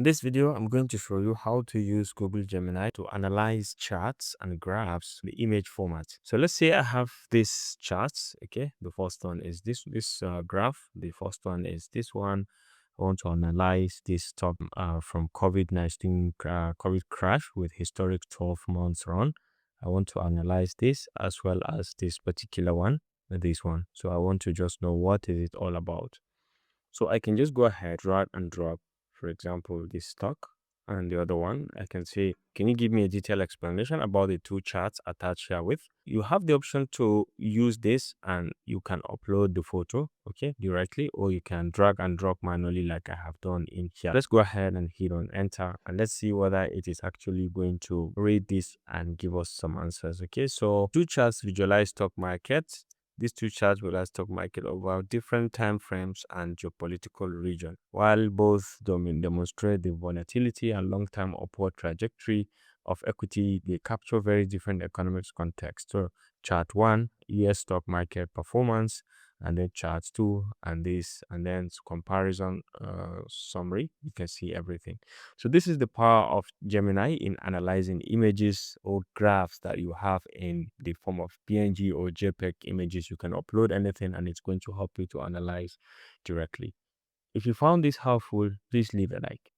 In this video, I'm going to show you how to use Google Gemini to analyze charts and graphs in the image format. So let's say I have this charts. Okay, the first one is this graph. The first one is this one. I want to analyze this stock from COVID-19 COVID crash with historic 12 months run. I want to analyze this as well as this particular one, this one. So I want to just know what is it all about. So I can just go ahead, drag and drop, for example, this stock and the other one. I can say, can you give me a detailed explanation about the two charts attached here with? You have the option to use this and you can upload the photo, okay, directly, or you can drag and drop manually like I have done in here. Let's go ahead and hit on enter and let's see whether it is actually going to read this and give us some answers. Okay, so two charts visualize stock markets. These two charts will stock market over different time frames and geopolitical region. While both demonstrate the volatility and long-term upward trajectory of equity, they capture very different economic contexts. So chart 1, US stock market performance, and then chart 2 and this, and then comparison summary. You can see everything. So this is the power of Gemini in analyzing images or graphs that you have in the form of PNG or JPEG images. You can upload anything and it's going to help you to analyze directly. If you found this helpful, please leave a like.